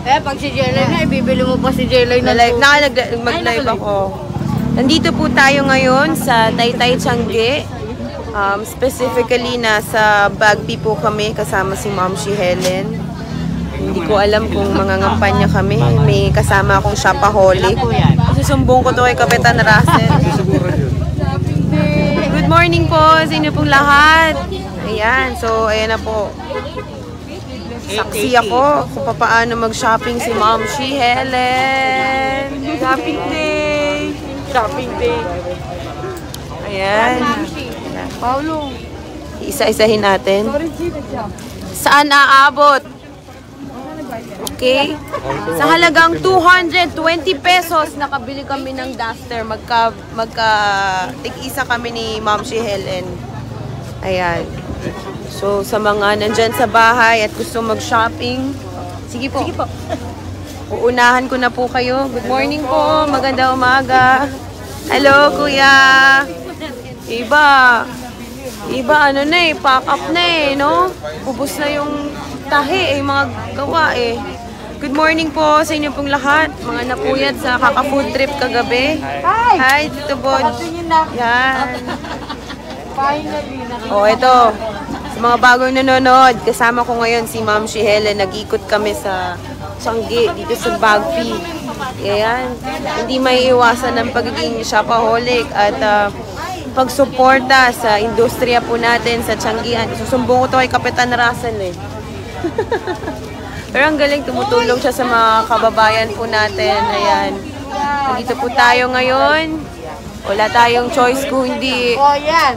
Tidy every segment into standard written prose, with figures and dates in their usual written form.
Pag si Jelay na, ibibili mo pa si Jelay na mag-live ako. Nandito po tayo ngayon sa Taytay Tiangge. Specifically, nasa Bagpi po kami kasama si Ma'am si Helen. Hindi ko alam kung mangangampanya kami. May kasama akong shopaholic. Susumbong ko to kay Kapitan Russell. Good morning po sa inyo pong lahat. Ayan, so ayan na po. Saksi ako kung paano mag-shopping si Ma'am si Helen. Shopping day! Shopping day! Ayan. Paulo. Isa-isahin natin. Saan aabot? Okay. Sa halagang 220 pesos, nakabili kami ng duster. Tig-isa kami ni Ma'am si Helen. Ayan. So, sa mga nandyan sa bahay at gusto mag-shopping, sige po. Sige po. Uunahan ko na po kayo. Good morning po. Magandang umaga. Hello, kuya. Iba, ano na eh, pack up na eh, no? Ubus na yung tahi eh, mga gawa eh. Good morning po sa inyo pong lahat. Mga napuyat sa kaka-food trip kagabi. Hi, Tito Bod. Yan. Oh, ito. Sa mga bagong nanonood, kasama ko ngayon si Ma'am si Helen. Nag-ikot kami sa Tiangge, dito sa Bagpi. Ayan. Hindi may iwasan ng pagiging shopaholic at pagsuporta sa industriya po natin sa Tianggean. Susumbong ko to kay Kapitan Russell eh. Pero ang galing, tumutulong siya sa mga kababayan po natin. Ayan. Nandito po tayo ngayon. Wala tayong choice kung hindi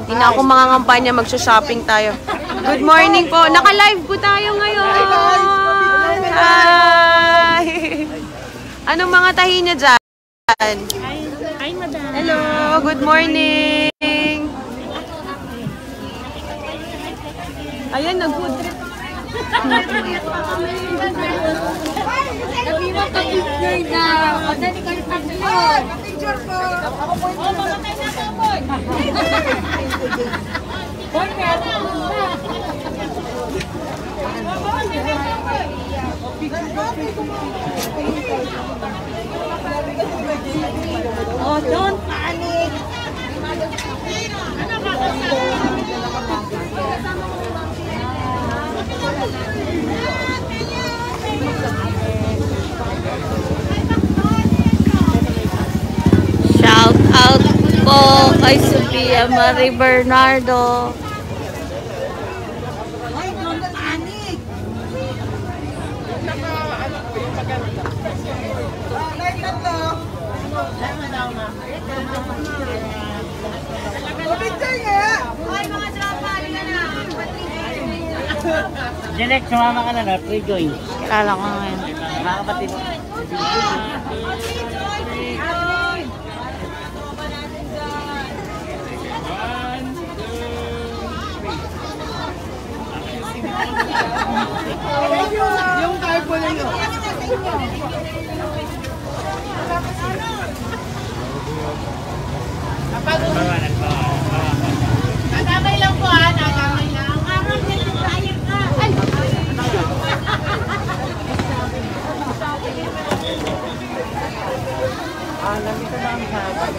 na ako mangangampanya, magsha-shopping tayo. Good morning po. Naka-live po tayo ngayon. Hi! Anong mga tahi niya dyan? Hi, madam. Hello, good morning. Ayan, nag-food trip. Sabi mo ka-picture na. Madali ka rin picture po. Ako po yung mamatay na po, boy. Boy, meron mo na. Oh, don't panic. Shout out po kay Sophia Marie Bernardo. Jelek, sumama ka na, free join. Kilala ko ngayon. Mga kapatid. Yung carbo na yun. Nagamay lang po ha, nagamay lang. Araw niya yung tayo ka. Ay! Nandito na ang sabi.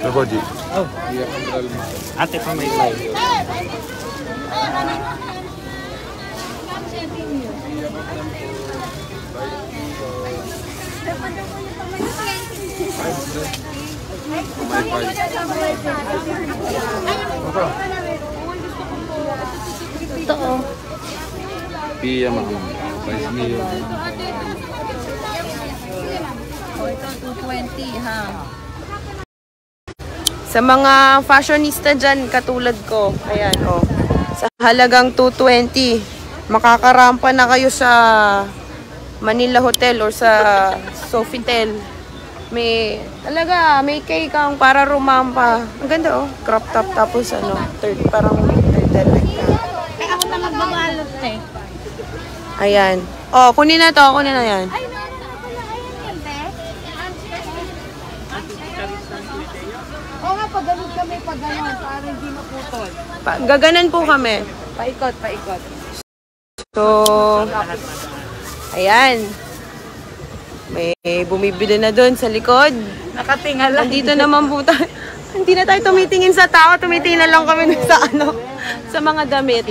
Nagodi. Oh. Ate pa may live. Totoo. Pia mama. Rice meal. Oh, ito 220 ha. Sa mga fashionista dyan, katulad ko, ayan, oh, sa halagang 220, makakarampa na kayo sa Manila Hotel or sa Sofitel. May cake kang para rumampa. Ang ganda, oh, crop top, tapos ano, parang turtleneck ka. Ay, ako na magbabalot eh. Ayan. Oh, kunin na to. Kunin na yan. Ay, no, pala. Ayan yun, be. Oo nga, pag ganun kami, pag ganun, para hindi maputol. Gaganan po kami. Paikot, paikot. So, ayan. May bumibili na doon sa likod. Nakatingala. Nandito naman po tayo. Hindi na tayo tumitingin sa tao. Tumitingin na lang kami sa sa mga damit.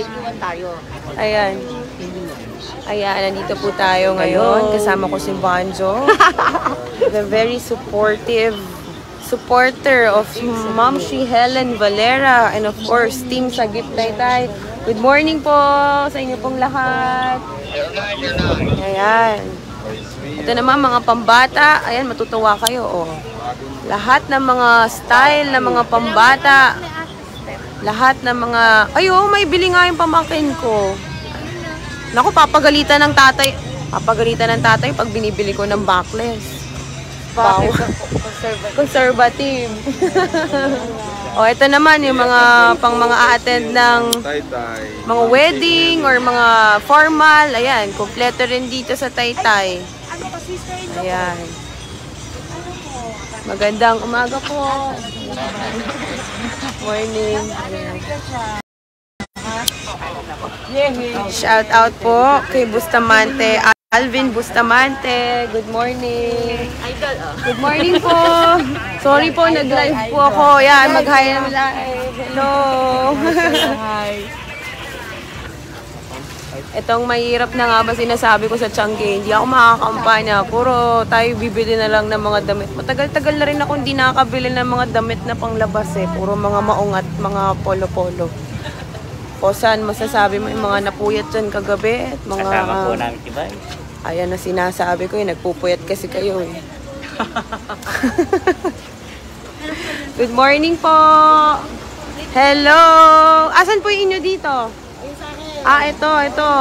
Ayan. Ayan, nandito po tayo ngayon. Kasama ko si Banjo. The very supporter of Ma'am Shi Helen Valera and of course, Team Sagip Taytay. Good morning po sa inyo pong lahat. Ayan. Ito naman mga pambata. Ayan, matutuwa kayo. Oh. Lahat ng mga style ng mga pambata. Lahat ng mga... Ay, oh, may bili nga yung pamakin ko. Naku, papagalitan ng tatay. Papagalitan ng tatay pag binibili ko ng backless. Wow. Conservative. O, ito naman yung mga pang mga a-attend ng mga wedding or mga formal. Ayan, kompleto rin dito sa Taytay. Ayan. Magandang umaga po. Morning. Ayan. Shout out po kay Bustamante, Alvin Bustamante. Good morning. Good morning po. Sorry po, nag-live po ako. Yan, mag-hi na live. Hello. Itong mahirap na nga ba sinasabi ko sa Tiangge, hindi ako makakampanya. Puro tayo bibili na lang ng mga damit. Matagal-tagal na rin ako hindi nakakabili ng mga damit na panglabas eh. Puro mga maong at mga polo-polo. O saan masasabi mo yung mga napuyat dyan kagabi? At mga, Kasama po namin si Bay. ayan na sinasabi ko nagpupuyat kasi kayo eh. Good morning po! Hello! Asan po yung inyo dito? Ah, ito.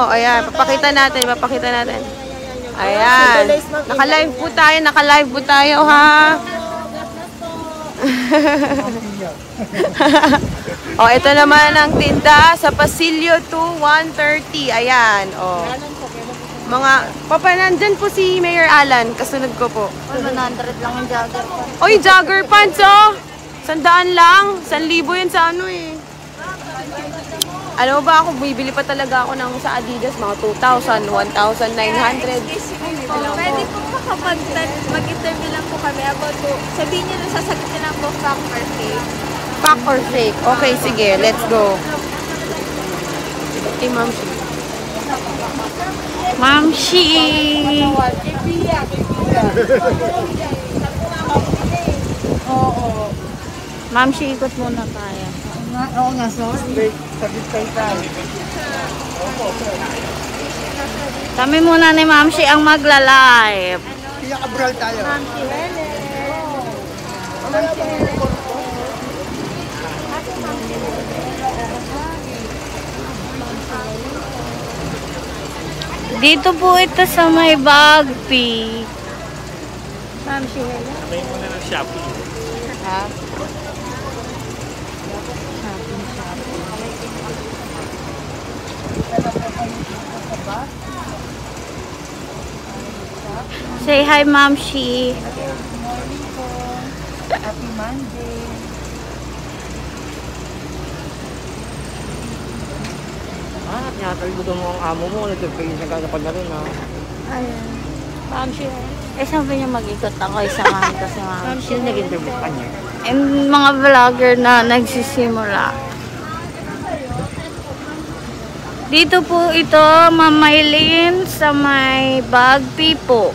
Ayan, papakita natin. Ayan. Naka-live po tayo, ha? O, ito naman ang tinda sa Pasilio 2, 130. Ayan, o. Mga, papa, nandyan po si Mayor Alan, kasunod ko po. 100 lang yung jogger ko. Oy, jogger pants, oh! 100 lang. 1,000 yan sa ano eh. Alam mo ba ako, bibili pa talaga ako ng sa Adidas, mga 2,000, 1,900. Pwede po mag-interview lang po kami about po. Sabihin niyo lang, sasagutin lang po fact or fake. Fact or fake? Okay, sige, let's go. Okay, Ma'am Shi. Ma'am Shi. Ma'am Shi, ikot muna tayo. Oo nga, sorry. Kami muna ni Ma'am Shi ang magla-live. Abral tayo. Dito po ito sa may Bagpi. Ma'am Shi Helen. Sabay muna ng Shopee. Ha? Say hi, Ma'am Shi. Happy Monday. Tinatalbo mo ang amo mo. Nagpagpagin sa gagapag na rin, ha? Ayan. Ma'am Shi. Eh, sabi niya mag-ikot ako. Isamahan ko si Ma'am Shi. Sino nag-interview ka niya? And mga vlogger na nagsisimula. Dito po ito, Mamaylin, sa may Bagpi po.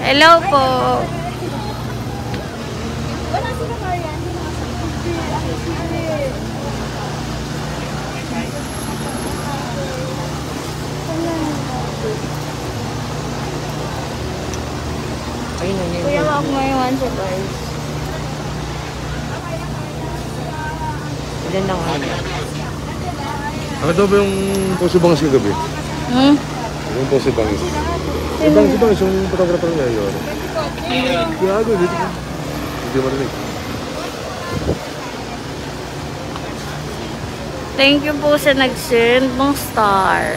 Hello po. Kuya, wag mo iwan siya, guys. Ilan lang ano? Ano daw ba yung Puso Bangis kagabi? Hmm? Yung Puso Bangis. Si Bangis, yung photographer niya yun. Kaya ako, dito ko. Hindi marinig. Thank you po sa nag-send ng star.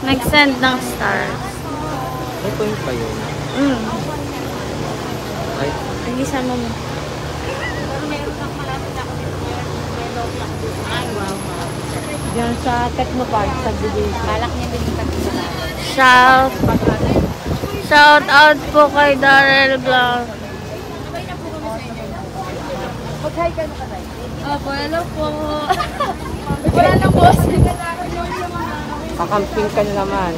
Nag-send ng star. May point pa yun. Ay, Hindi sama mo. Diyan sa Technopark, sa Bibig. Balak niya din yung Shout out po kay Darrell Blanc. Opo, hello po. Wala na po. kakamping ka na naman.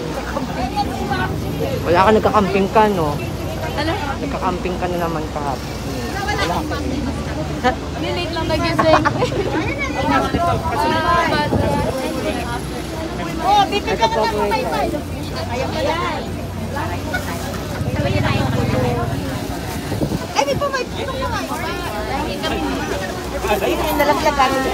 Wala ka nagkakamping ka, no? Ano? Nagkakamping ka na naman kahapon. Wala ka. Nilate lang nagising. Oh, bibig ka na lang kay Pai. Ayaw pa yan. Ay, di po may Ayun, yung nalaglagan mo.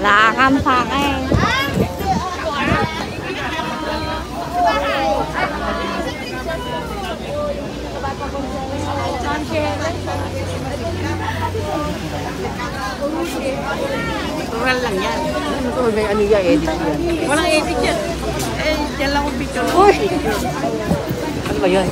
Lakam pa kay. Natural lang yan. Ano may ano yan, edit yan. Walang edit yan. Eh, yan lang ang picture. Uy! Ano ba yan?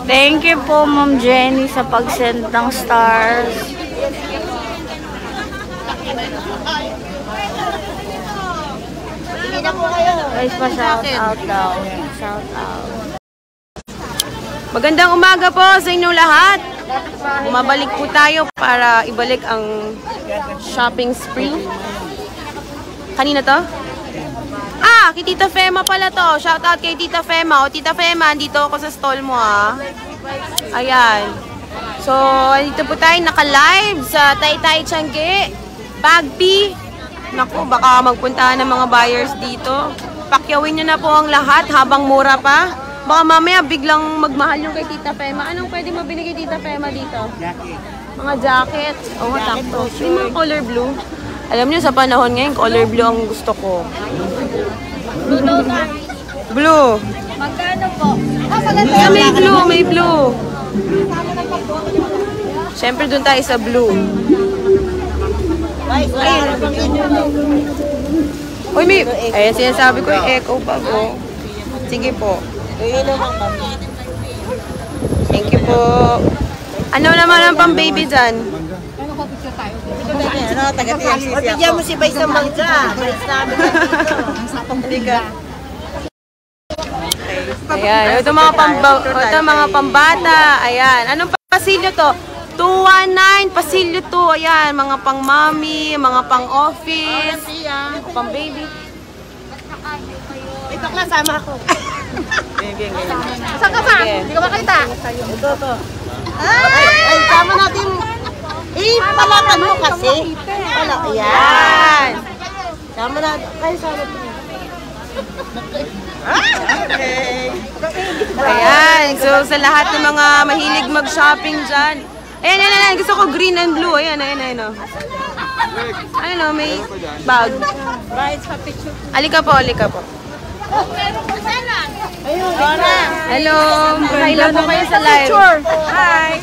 Thank you po, Ma'am Jenny, sa pag-send ng stars. Guys, pa-shout out daw. Shout out. Magandang umaga po sa inyong lahat. Bumabalik po tayo para ibalik ang shopping spree. Kanina to? Ah, kay Tita Fema pala to. Shout out kay Tita Fema. O Tita Fema, andito ako sa stall mo ah. Ayan. So, dito po tayo naka-live sa Taytay Tiangge. Bagpi. Naku, baka magpuntahan ng mga buyers dito. Pakyawin nyo na po ang lahat habang mura pa. Baka mamaya biglang magmahal yung kay Tita Fema. Anong pwede mabili kay Tita Fema dito? Jacket. Mga jacket. Oo, takto. May mga color blue. Alam niyo, sa panahon ngayon, color blue ang gusto ko. Blue. Magkano po? Yeah, may blue, may blue. Siyempre, dun tayo sa blue. Uy, may... Ayan, sinasabi ko yung echo bag, oh. Sige po. Thank you po. Ano naman ang pang-baby dyan? Bigyan mo si Bay sa mangga. Ayan, ito mga pambata. Ayan, anong pasilyo to? 219, pasilyo to. Ayan, mga pang-mommy, mga pang-office, pang-baby. Ito ka, sama ako. Saan ka ba? Hindi ka makita. Ito. Ay, sama natin. Palatan mo kasi. Wala, ayan. Sama natin. Kayo sama natin. Ayan, so sa lahat ng mga mahilig mag-shopping dyan. Ayan, gusto ko green and blue. Ayan, oh. Ano, may bag. Alika po. Hello, hi lang po kayo sa live. Hi.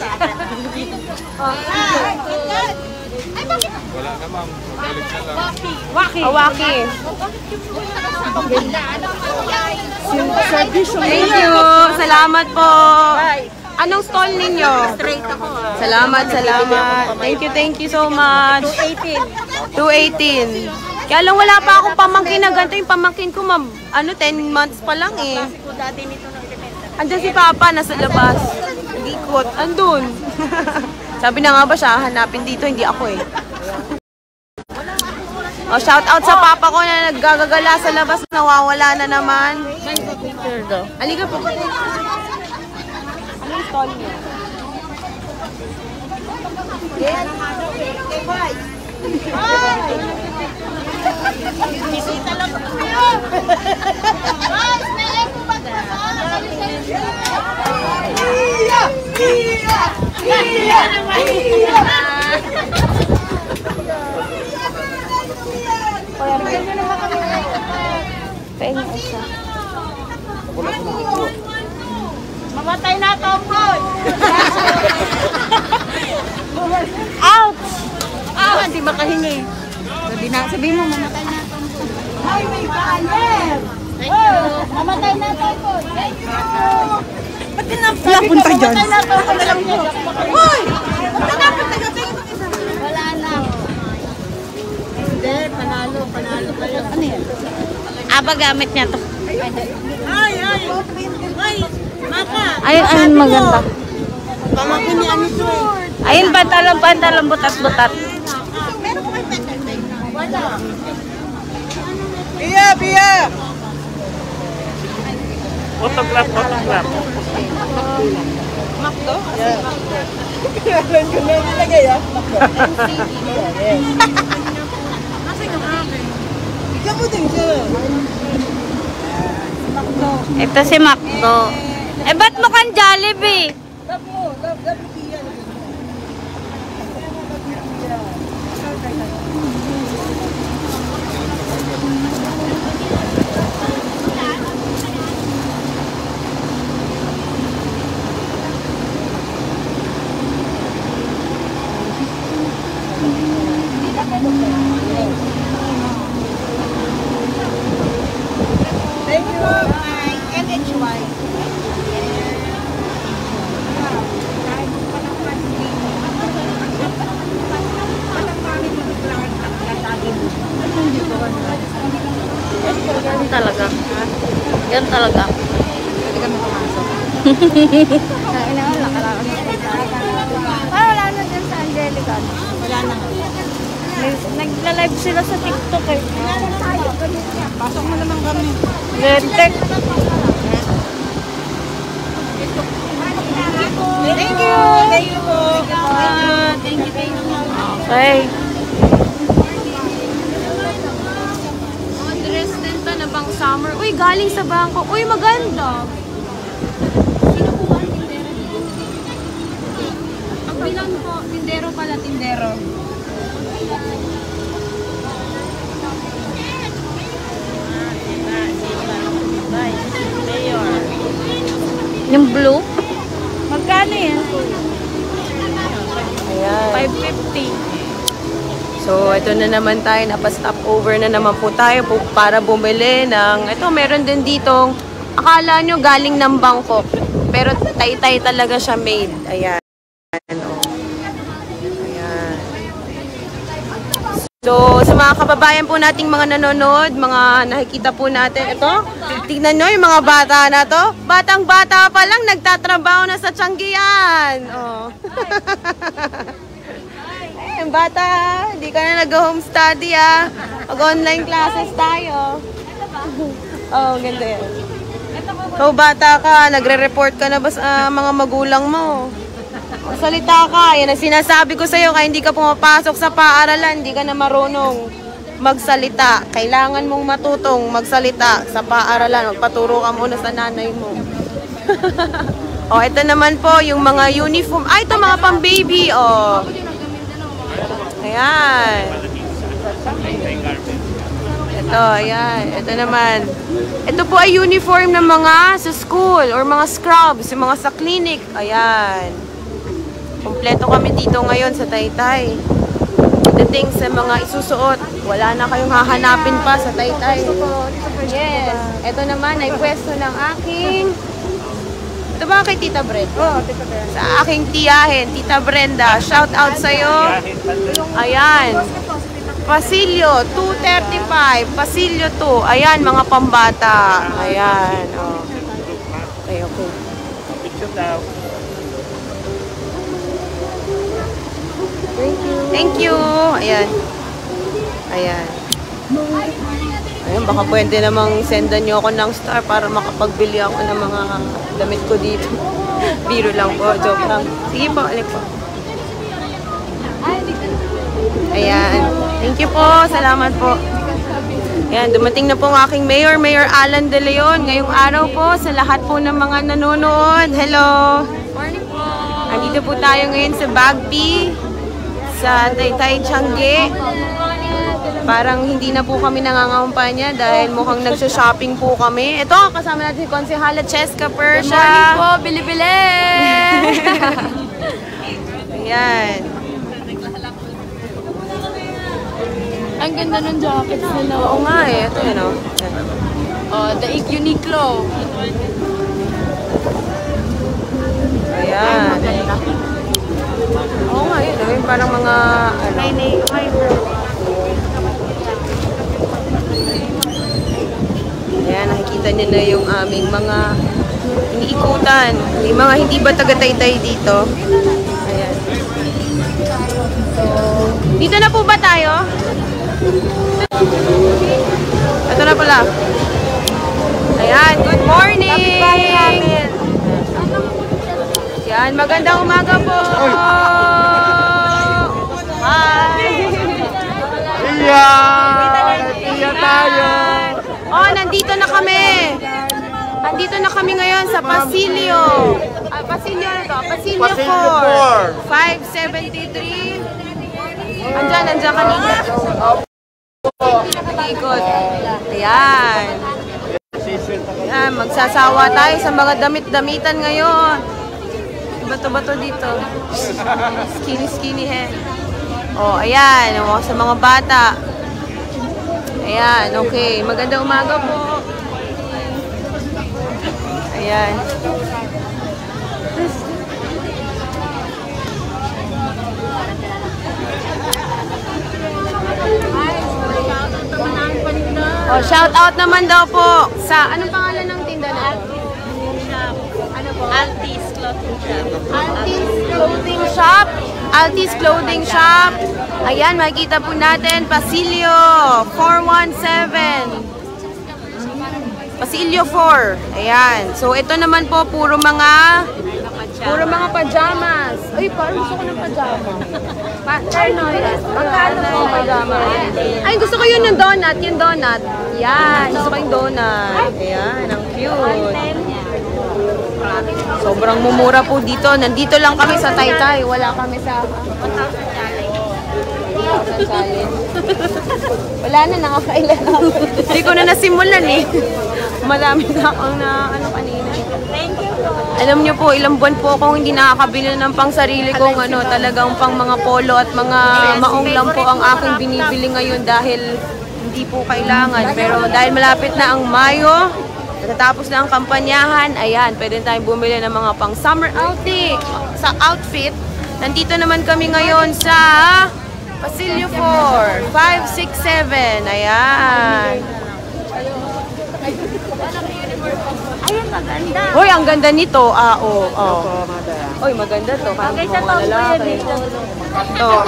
Wala na ma'am. Balik na lang. Waki. Thank you. Salamat po. Anong stall ninyo? Straight ako. Salamat. Thank you so much. 218. Kaya lang wala pa akong pamangkin na ganito. Yung pamangkin ko, 10 months pa lang eh. Andiyan si Papa, nasa labas. nag-ikot. Andun. Sabi na nga ba siya, hanapin dito, hindi ako eh. Oh, shout out sa papa ko na naggagagala sa labas, nawawala na naman. Picture daw. Halika po. Anong stall niya? Yes. Okay, boys. Bisita lang. Guys, may eco bag pa ba? Pahinga isa. Mamatay na ito, Paul! Ouch! Hindi makahingi. Sabihin mo, mamatay na ito. Ay, may baler! Thank you. Mamatay na ito, Paul. Thank you. Ba't napunta dyan? Mamatay na ito, Paul. Hoy! Ba't napunta dyan? Wala na. Hindi, panalo kayo. Ano yan? Aba, gamit niya to. Ay! Maka! Ayun, maganda. Pamakin ni ano to eh. Ayun, pantalon, butat-butat. Meron ko may petal. Wala. Pia! Photograph. Makdo? Kailan ko na nilagay ah? Yes. Kasi yung akin. Ikaw mo din siya. Ito si Macdo. Eh, ba't mukhang Jollibee? Love mo, love Pia. Thank you. NHY. Yan talaga. Yan talaga. Wala na dyan sa Angelica. Wala na. Nagla-live sila sa TikTok eh. Pasok mo naman kami. Lentek. Thank you. Thank you po. Thank you. Okay. Mga dress din to na bang summer. Uy, galing sa Bangkok. Uy, maganda. Ang bilang po, tindero pala, tindero. Yung blue? Magkano yan? Ayan. 550. So, ito na naman tayo. Napa-stop over na naman po tayo para bumili ng... Ito, meron din ditong... Akala nyo galing ng Bangkok. Pero Taytay talaga siya made. Ayan. Oh. Ayan. So, sa mga kababayan po nating mga nanonood, mga nakikita po natin, ito, tignan nyo yung mga bata na to. Batang-bata pa lang, nagtatrabaho na sa Tianggian. Oh. Ayun, bata, hindi ka na nag-home study ah. Mag-online classes tayo. Oh, ganda yan. So, bata ka, nagre-report ka na ba sa mga magulang mo? Salita ka, yan ang sinasabi ko sa'yo, kaya hindi ka pumapasok sa paaralan, hindi ka na marunong magsalita. Kailangan mong matutong magsalita sa paaralan. Magpaturo ka muna sa nanay mo. O, ito naman po, yung mga uniform. Ay, ito mga pang-baby, o. Ayan. Ito, ayan. Ito naman. Ito po ay uniform ng mga sa school or mga scrubs, yung mga sa clinic. Ayan. Kompleto kami dito ngayon sa Taytay. Dating sa mga isusuot, wala na kayong hahanapin pa sa Taytay. Yes. Ito naman ay pwesto ng aking... Ito ba kay Tita Brenda? Oo, Tita Brenda. Sa aking tiyahin, Tita Brenda. Shout out sa'yo. Ayan. Pasilyo, 235. Pasilyo 2. Ayan, mga pambata. Ayan. Oh. Okay, okay. Thank you. Ayan. Ayan. Ayan, baka pwede namang sendan nyo ako ng star para makapagbili ako ng mga damit ko dito. Biro lang po, joke lang. Sige po, alik po. Ayan. Thank you po. Salamat po. Ayan, dumating na po ang aking Mayor, Mayor Alan De Leon. Ngayong araw po sa lahat po ng mga nanonood. Hello! Morning po. Andito po tayo ngayon sa Bagpi, sa Taytay Tiangge. Parang hindi na po kami nangangampanya dahil mukhang nagsha-shopping po kami. Ito, kasama natin si Konsehala Cheska Persha. Good morning po, bili-bili! Ayan. Ang ganda ng jackets nila. Oo nga eh. Ito yun o. Oh, Daig Uniqlo. Ayan. Oo nga yun. Yung parang mga... Ayan, nakikita niyo na yung aming mga iniikutan. May mga hindi ba taga-Taytay dito? Ayan. So, dito na po ba tayo? Ito na pala. Ayan, good morning! Yan, magandang umaga po! Hi! Iya tayo! Oh, nandito na kami! Nandito na kami ngayon sa Pasilio. Pasilio na to? Pasilio 4. 573. Andyan kanina. Ikot. Ayan. Ayan, magsasawa tayo sa mga damit-damitan ngayon. Bato-bato dito. Skinny hair. Oh, ayan. O, sa mga bata. Ayan, okay. Magandang umaga po. Ayan. Oh, shout out naman daw po sa anong pangalan ng tinda na? Ano po? Altis Clothing Shop. Altis Clothing Shop. Altis Clothing Shop. Ayan, makikita po natin Pasilio 417. Pasilio 4. Ayan. So ito naman po puro mga pajamas. Ay, parang gusto ko ng pajama. Magkano po pajama? Ay, gusto ko yun yung donut. Yung donut. Yan. Gusto ko yung donut. Ayan. Ang cute. Sobrang mumura po dito. Nandito lang kami sa Taytay. Wala kami sa 1,000 challenge. Wala na, nakakailan ako. Hindi ko na nasimulan eh. Marami na akong ano kanina. Thank you po. Alam niyo po, ilang buwan po akong hindi nakakabili ng pang sarili kong talagang pang mga polo at mga maong lang po ang aking binibili ngayon dahil hindi po kailangan. Pero dahil malapit na ang Mayo, natatapos na ang kampanyahan, ayan, pwede tayong bumili ng mga pang summer outfit. Nandito naman kami ngayon sa Pasilio 4, 567, ayan. Ayun, maganda. Hoy, ang ganda nito. Hoy, maganda to. Bagay sa tomboy dito. To.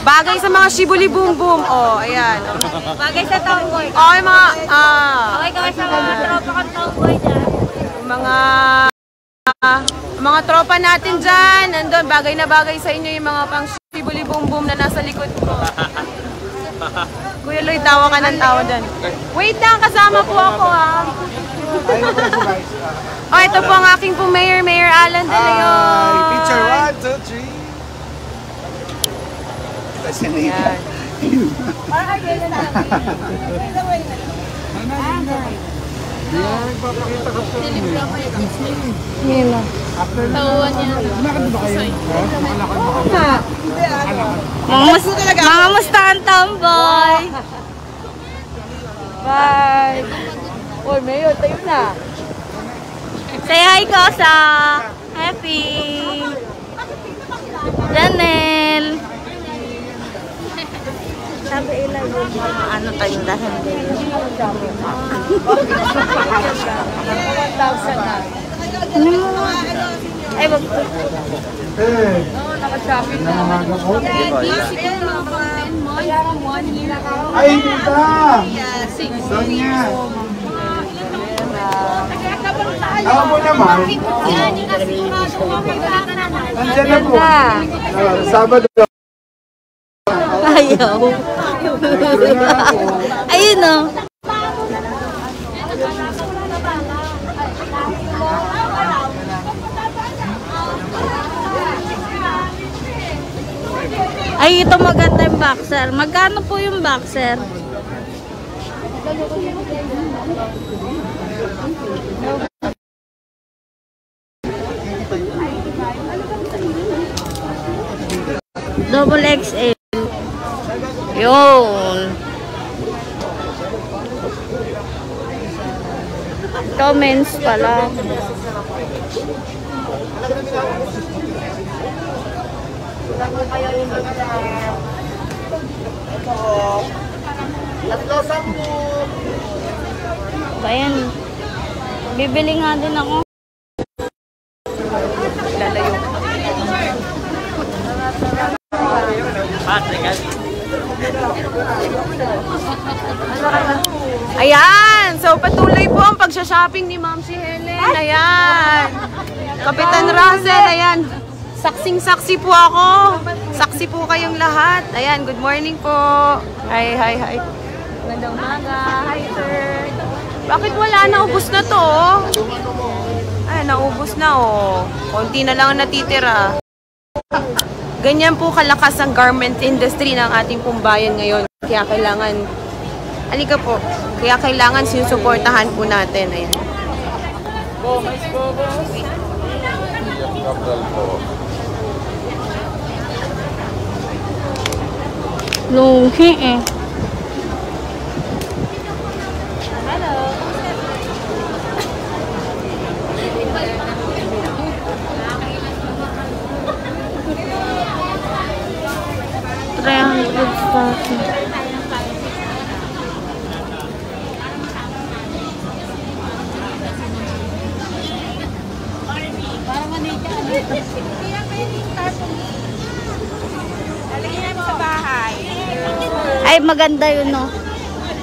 Bagay sa mga shibuli boom boom. Oh, ayan. Bagay sa tomboy. Oh, yung mga Okay kami sa mga tropa kong tomboy dyan. mga tropa natin dyan. Nandun, bagay na bagay sa inyo yung mga pang shibuli boom boom na nasa likod ko. Kuya Lloyd, tawa ka ng tawa dyan. Wait lang, kasama po ako ha. Oh, ito po ang aking po Mayor Alan De Leon. Picture 1, 2, 3. Yan. Mga musta ang tomboy. Bye. Oy, Mayor, tayo na. Say hi ko sa Happy. Janel. Sabi ilan yung mga ano tayong dahan din. Ay, wag po. Shopping na. Ay, Tita! Sonia! Ako po naman. Nandiyan na po. Sabado. Ayaw. Ayun o. Ay, ito maganda yung boxer. Magkano po yung boxer? Double XL. Yun. Comments pala. Ayan. Bibili nga din ako. Lalayo. Ayan! So, patuloy po ang pagsha-shopping ni Ma'am si Helen. Ayan! Kapitan Russell, ayan. Saksing-saksi po ako. Saksi po kayong lahat. Ayan, good morning po. Hi, hi, hi. Magandang umaga. Hi, sir. Bakit wala? Naubos na to. Ay, naubos na, oh. Konti na lang ang natitira. Ganyan po kalakas ang garment industry ng ating pumbayan ngayon. Kaya kailangan, alika po, kaya kailangan sinusuportahan po natin. Ayan. Luhi eh. Ay, maganda yun, no?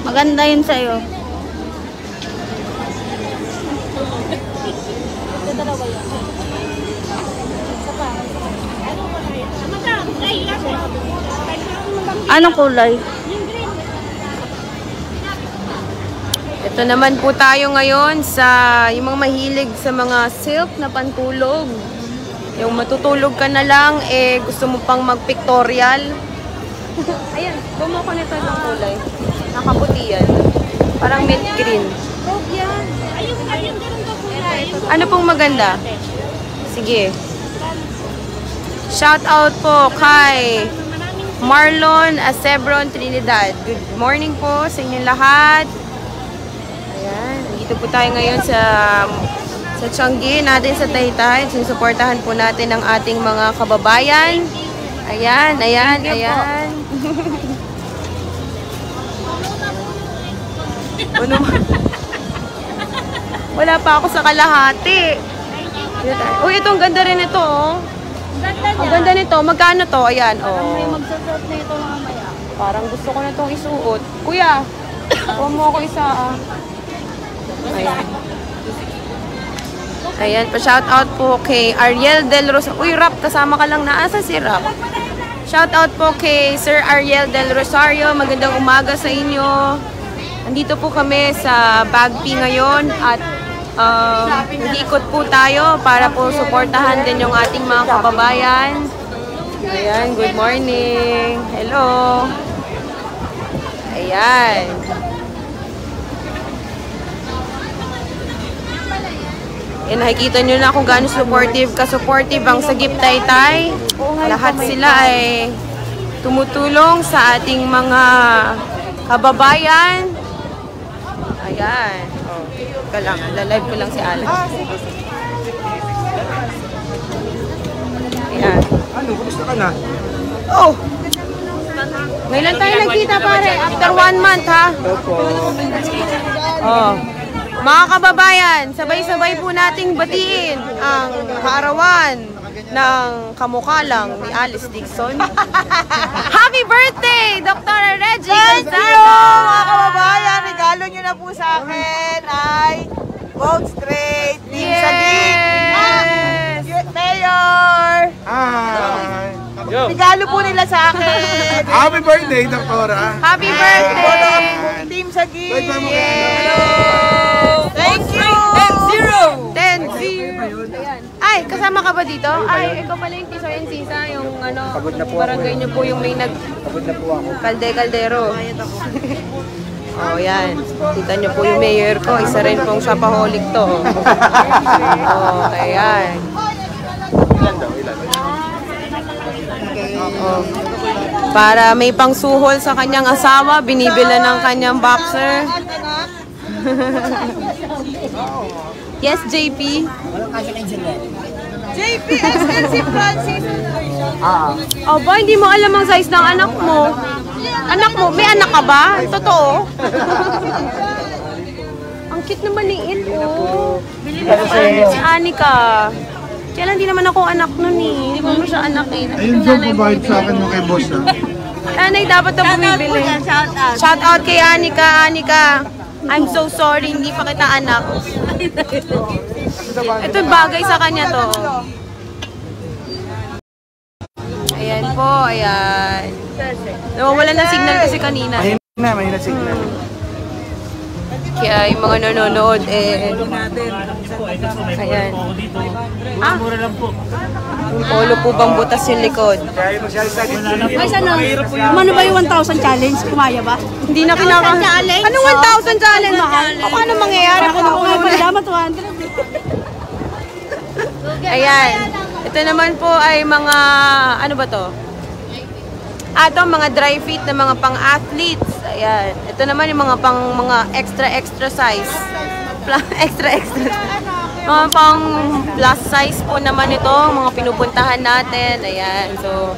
Maganda yun sa'yo. Anong kulay? Ito naman po tayo ngayon sa yung mga mahilig sa mga silk na pantulog. Yung matutulog ka na lang, eh gusto mo pang mag-pictorial. Ayan, gumawa ko nito ng kulay. Nakaputi yan. Parang mint green. Ano pong maganda? Sige. Shout out po kay Marlon Acebron Trinidad. Good morning po sa inyong lahat. Ayan, dito po tayo ngayon sa Tiangi natin sa Taytay. Sinusuportahan po natin ang ating mga kababayan. Ayan, ayan, ayan. Wala pa ako sa kalahati. Uy, ito ang ganda rin ito, oh. Ang ganda nito. Magkano to? Ayan, oh. May magsasuot na ito mamaya. Parang gusto ko na itong isuot. Kuya, huwag mo ako isa, ah. Ayan. Ayan, pa-shout out po kay Ariel Del Rosario. Uy, Rap, kasama ka lang na. Asa si Rap? Shout out po kay Sir Ariel Del Rosario. Magandang umaga sa inyo. Andito po kami sa Bagpi ngayon at nag-ikot po tayo para po suportahan din yung ating mga kababayan. Ayan, good morning. Hello. Ayan. And nakikita nyo na kung gaano supportive ang Sagip Taytay. Lahat sila ay tumutulong sa ating mga kababayan. Ayan. Oh, ka lang. Lalive ko lang si Alex. Ayan. Ano, kumusta ka na? Oh! Ngayon lang tayo nagkita, pare. After 1 month, ha? Oh. Mga kababayan, sabay-sabay po nating batiin ang kaarawan ng kamukha lang ni Alice Dixon. Happy birthday, Dr. Reggie Thank you, Gonzaga! mga kababayan. Regalo nyo na po sa akin ay Vote Straight, Team Sagip, Youth Mayor. Hi! Regalo po nila sa akin. Happy birthday, Doktora! Happy birthday! Team Sagip. Bye bye mo kayo. Hello. Thank you. 10-0! Ay, kasama ka ba dito? Ay, ikaw pala yung Tisoy and Sisa, yung ano, barangay niyo po yung may kalde-kaldero. Oh, yan. Kita niyo po yung mayor ko. Isa rin pong shopaholic to. Oh, ayan. Oh. Para may pangsuhol sa kanyang asawa, binibila ng kanyang boxer. Yes, JP. JP, expensive Francis. Oh, ba, hindi mo alam ang size ng anak mo. Anak mo, may anak ka ba? Totoo? Ang cute na maliit, oh. Si Anika. Kaya lang, di naman ako anak nun eh. Hindi mo siya anak eh. Ayun daw, pabahid sa akin mo kay boss na. Nanay, dapat na bumibili. Shout out kay Anika. Anika, I'm so sorry, hindi pa kita anak. Ito bagay sa kanya to. Ayan po, ayan. Nawawala ng signal kasi kanina. Mahina signal. Kaya yung mga nanonood, ayan. Ah? Polo po bang butas yung likod? Guys, ano? Umano ba yung 1,000 challenge? Kumaya ba? Hindi na pinaka... Anong 1,000 challenge? Paano mangyayari kung Ako nga pala dapat 200. Ayan. Ito naman po ay mga... Ano ba to? Ito, mga dry fit na mga pang-athletes. Ayan. Ito naman yung mga pang mga extra size. Extra. Mga pang plus size po naman ito. Mga pinupuntahan natin. Ayan. So,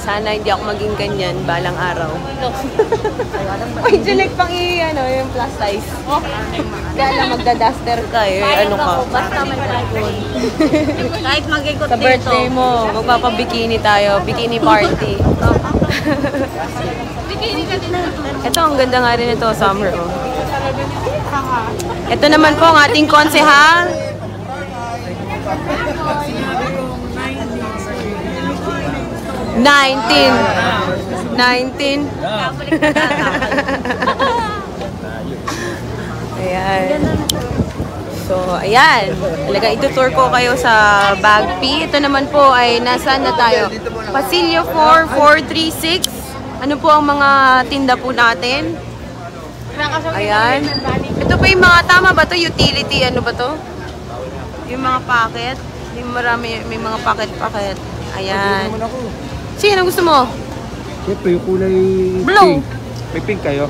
sana hindi ako maging ganyan balang araw. Uy, Julik, pang ano, yung plus size. Kaya lang magda-duster ka eh. Ano ka? Basta may phone. Kahit mag-ikot Sa birthday mo, magpapabikini tayo. Bikini party. Ito, ang ganda nga rin ito, summer. Oh. Ito naman po ang ating konsehal. 19. Ayan. So, ayan. Talagang itutour ko kayo sa Bagpi. Ito naman po ay nasaan na tayo? Pasilio 4436. Ano po ang mga tinda po natin? Ayan. Ito pa yung mga, tama ba to? Utility, ano ba to? Yung mga packet. Yung marami, may mga packet. Ayan. Sino gusto mo? Siyempre, yung kulay Blue. pink. May pink kayo?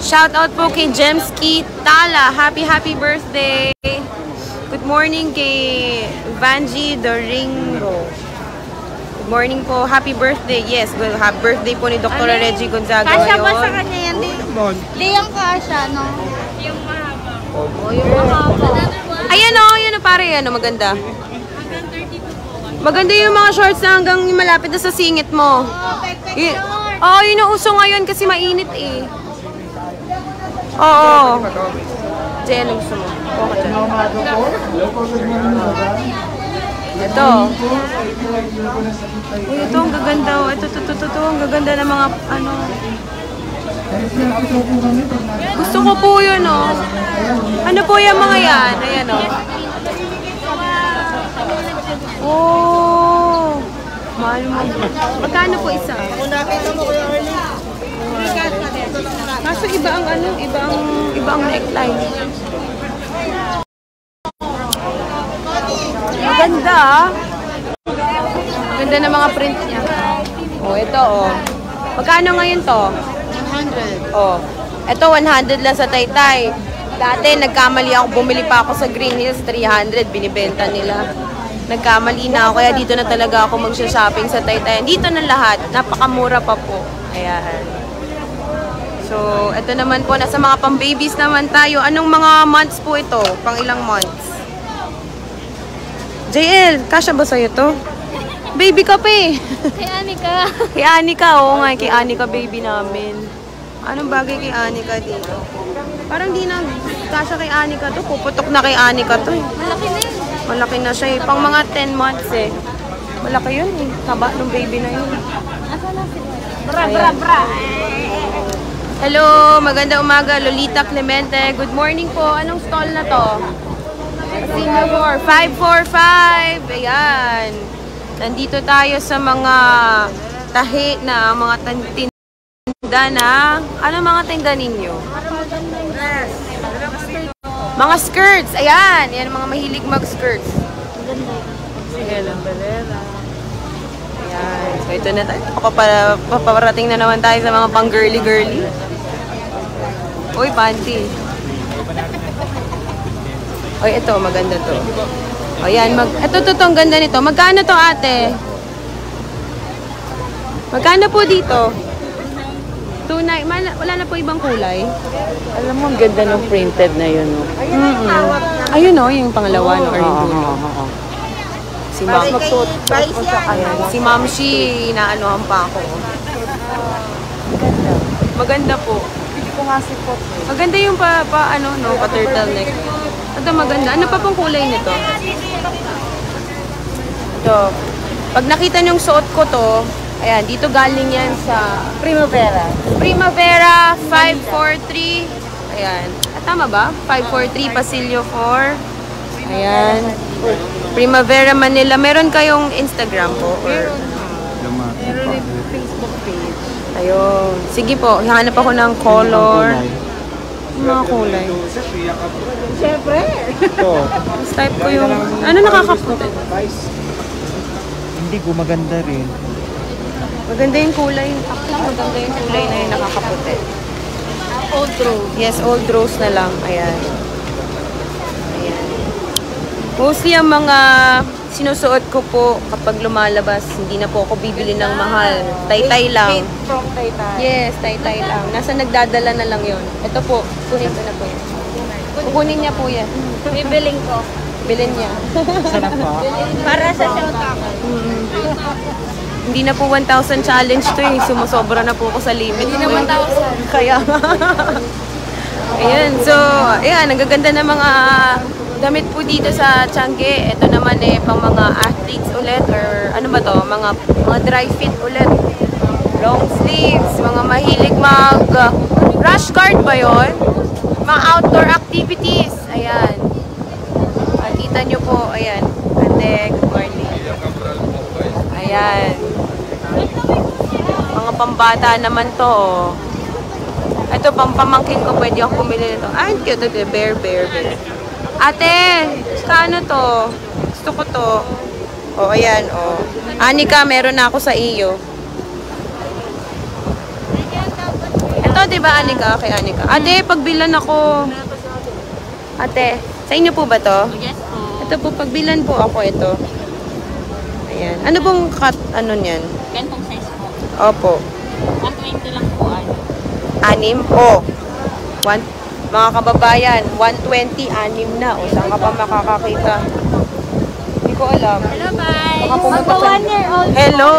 Shout out po kay Jemski Tala. Happy birthday. Good morning kay Vanji Doringo. Good morning po. Happy birthday. Yes, well, happy birthday po ni Dr. Reggie Gonzaga Kasya ba sa ngayon. kanya yan? Naman. Di yung kasya, no? Ayan o, yan o pare. Yan o, maganda. Maganda yung mga shorts na hanggang malapit na sa singit mo. Oo, yun ang uso ngayon kasi mainit eh. Oo. Jay, ano gusto mo? Okay dyan. Ito. Uy, ito ang gaganda. Ito, ang gaganda ng mga ano. Gusto ko po yun, oh. Ano po yung mga yan? Ayan, oh. Oh. Mahal mo. Magkano po isa? Kaso iba ang ano, iba ang neckline. Maganda, ah. Ganda ng mga print niya. Oh, ito, oh. Magkano ngayon to? 100. Oh. Ito, 100 lang sa Taytay. Dati, nagkamali ako. Bumili pa ako sa Green Hills, 300. Binibenta nila. Nagkamali na ako. Kaya dito na talaga ako magsha-shopping sa Taytay. Dito na lahat. Napakamura pa po. Ayan. So, ito naman po. Nasa mga pang-babies naman tayo. Anong mga months po ito? Pang ilang months? JL, kasya ba sa'yo to? Baby ka pa eh. Kay Anika. Kay Anika, oo nga, kay Anika baby namin. Anong bagay kay Anika dito? Parang di na kasya kay Anika to. Puputok na kay Anika to eh. Malaki na yun. Malaki na siya eh. Pang mga 10 months eh. Malaki yun eh. Taba ng baby na yun. Bra. Hello, maganda umaga. Lolita Clemente. Good morning po. Anong stall na to? Senior 4. 545. Ayan. Nandito tayo sa mga tahi na mga tinda na. Ano mga tinda ninyo? Mga skirts. Ayan. Yan mga mahilig mag-skirts. Sige lang, balera. Ayan. So ito na tayo. Paparating na naman tayo sa mga pang girly-girly. Uy, panty. Uy, ito. Maganda to. Ayan. Ito, ang ganda nito. Magkano to, ate? Magkano po dito? Tunay. Wala na po ibang kulay. Alam mo, ang ganda ng printed na yun. No? Ayun o, yung pangalawa. No, Oo. si Ma'am. Ayan. Si Ma'am Shi, inaanohan pa ako. Maganda po. Hindi ko nga sipot. Maganda yung pa turtleneck. Ito maganda. Ano pa pong kulay nito? Ito. Pag nakita niyong suot ko to, ayan, dito galing yan sa Primavera. Primavera 543. Ayan. Tama ba? 543 Pasilio 4. Ayan. Primavera Manila. Meron kayong Instagram po? Meron Meron. Facebook page. Ayun. Sige po. Hanap ako ng color. Mga kulay. Siyempre. Ito. Mas type ko yung... Ano nakakaputi? Hindi ko maganda rin. Maganda yung kulay. Maganda yung kulay na yung nakakaputi. Old rose. Yes, old rose na lang. Ayan. Ayan. Mostly ang mga sinusuot ko po kapag lumalabas, hindi na po ako bibili ng mahal. Tay-tay lang. From Taytay. Yes, tay-tay lang. Nasa nagdadala na lang yon. Ito po, kunin ko na po yan. Kukunin niya po yan. Bibiling ko. Bilhin niya. Sarap pa. Para sa shota. Hindi na po 1,000 challenge to eh. Sumusobra na po ako sa limit. Hindi na 1,000. Kaya. Ayan. So, ayan. Nagaganda na mga damit po dito sa Tiangge. Ito naman eh, pang mga athletes ulit. Or ano ba to? Mga dry fit ulit. Long sleeves. Mga mahilig rash guard ba yon? Mga outdoor activities. Ayan. Kita nyo po. Ayan. Ate, good morning. Ayan. Mga pambata naman to. Oh. Ito, pamangkin ko. Pwede ako pumili nito. Ay, cute. Ito, bear. Ate, kano to? Gusto ko to. O, ayan, o. Anika, meron na ako sa iyo. Ito, diba, Anika? Kay Anika. Ate, pagbilan ako. Ate, sa inyo po ba to? Yes po. Ito po, pagbilan po ako ito. Ayan. Ano pong cut, ano niyan? Gantong size po. Opo. 120 lang po. Anim po. Mga kababayan, 120, anim na. O, saan ka pa makakakita? Hindi ko alam. Hello, bye. Baka pumunta Magpa 1 year old. Hello!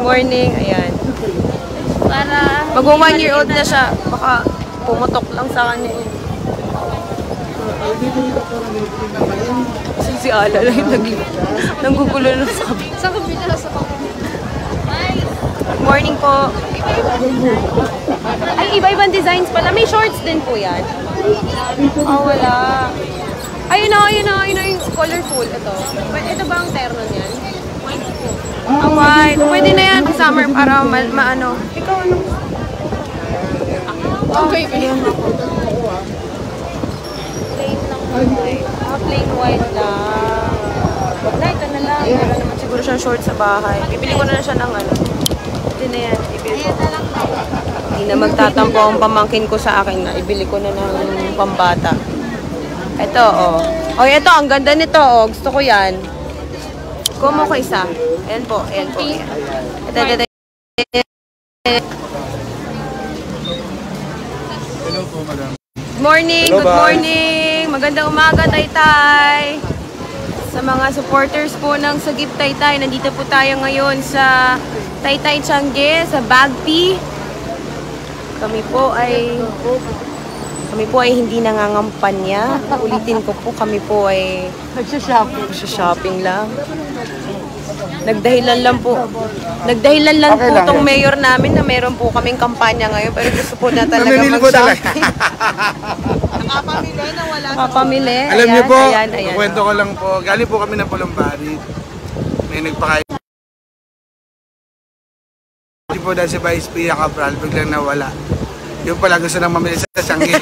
Morning, ayan. Para Mag 1 year old na siya. Baka pumutok lang sa kanya. Si Ala lang yung nanggugulo na sa kabila. Sa kabila, sa kabila. Good morning po. Ay, iba-ibang designs pala. May shorts din po yan. Oh, wala. Ayun na yung colorful. Ito. Ito ba ang terno niyan? Ang white. Pwede na yan sa summer para maano. Ikaw ano? Okay, plain lang white. Plain white lang. Wag na, ito na lang. Meron naman siguro siyang short sa bahay. Bibili ko na siya ng ano. Ito na yan. Ibili ko. Hindi na magtatampo ang pamangkin ko sa akin na ibili ko na ng pambata. Ito, oh. Oh, ito. Ang ganda nito, oh. Gusto ko yan. Kumo ko isa. Ayan po. Ayan po. Ayan. Ito. Hello po, madam. Good morning. Hello, Good bye. morning. Magandang umaga, Taytay! Sa mga supporters po ng Sagip Taytay, nandito po tayo ngayon sa Taytay Tiangge, sa Bagpi. Kami po ay hindi nangangampanya. Ulitin ko po, kami po ay nagsha-shopping lang. Nagdahilan lang po itong mayor namin na meron po kaming kampanya ngayon, pero gusto po na talaga mag-shopping. Nakapamili na wala sa kapamili. Alam niyo po, ayan. kwento ko lang po, galing po kami ng Pulumbari. May nagpakain. Hindi po dahil si Vice Pia Cabral, biglang nawala. Yung pala gusto nang mamili sa Tiangge.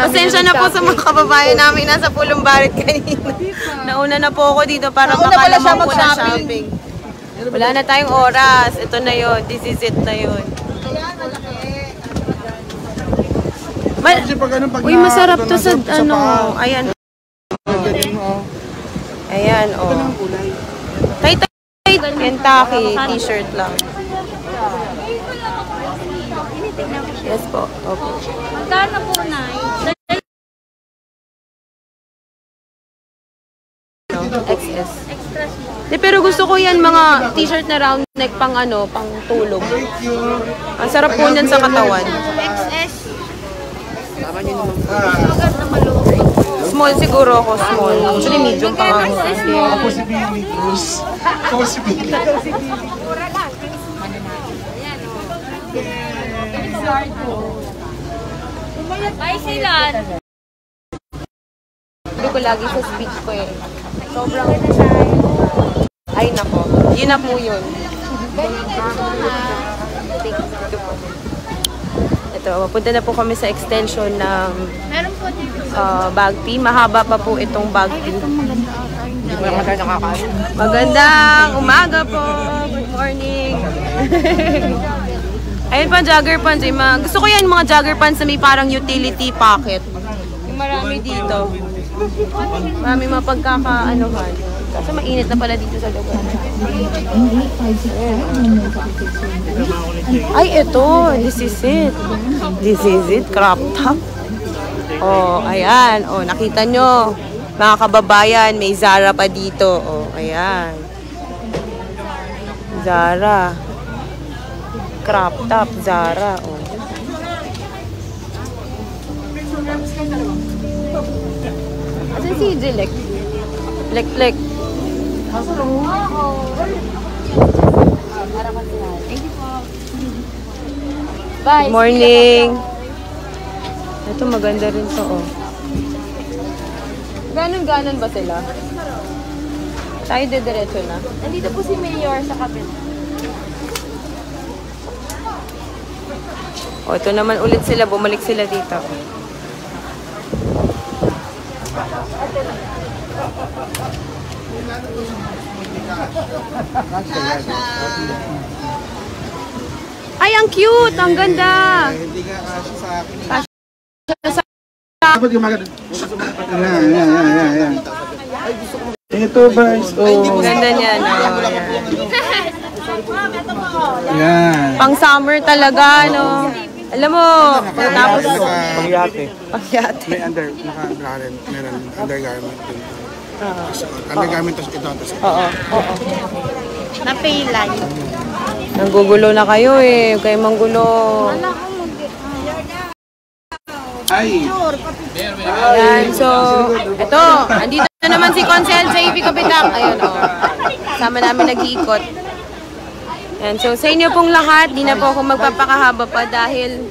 Pasensya na po sa mga kababayan namin nasa Pulumbarit kanina. Nauna na po ako dito para makalamang po na shopping. Wala na tayong oras. Ito na yon. This is it na yon. Uy, masarap to sa ano. Ayan. Ayan, oh. Taytay Kentucky t-shirt lang. Yes po. Okay. Magkano po, Nay? XS. Pero gusto ko yan mga t-shirt na round neck pang ano, pang tulog. Ang sarap po niyan sa katawan. XS. Small siguro ako, small. Actually medium pa ako. Ay, sila. Hindi ko lagi sa speech ko eh. Sobrang... Ay nako, yun na po yun. Ito, papunta na po kami sa extension ng Bagpi. Mahaba pa po itong Bagpi. Magandang umaga po. Good morning. Ayun pa, jogger pants. Gusto ko yan mga jogger pants na may parang utility pocket. Yung marami dito. Marami mapagkakaanohan. Kasi mainit na pala dito sa lugar. Ay, ito. This is it. This is it. Crop top. Oh, ayan. Oh, nakita nyo. Mga kababayan, may Zara pa dito. Oh, ayan. Zara. Crop top, Zara. Oh. Asan si Jilek? Lek. Good morning. Ito maganda rin to, oh. Ganon ba sila? Tayo diretso na. Nandito po si Mayor sa kapit. O, ito naman ulit sila. Bumalik sila dito. Ay, ang cute! Ang ganda! Hindi nga kasi sa akin. Dapat gumagad. Ayan. Ito ba? Ang ganda niya, no? Yan. Pang summer talaga, no? Alam mo, pagkatapos... Pangyate. May naka-undergarment, meron undergarment din. Undergarment, tapos ito. Oo. Napilay. Nanggugulo na kayo eh. Huwag kayong manggulo. Ay! Ayan, so, ito. Andito na naman si Consel JV Kapitak. Ayun, oh. Sama namin nag-iikot. Ayan, so sa inyo pong lahat, di na po ako magpapakahaba pa dahil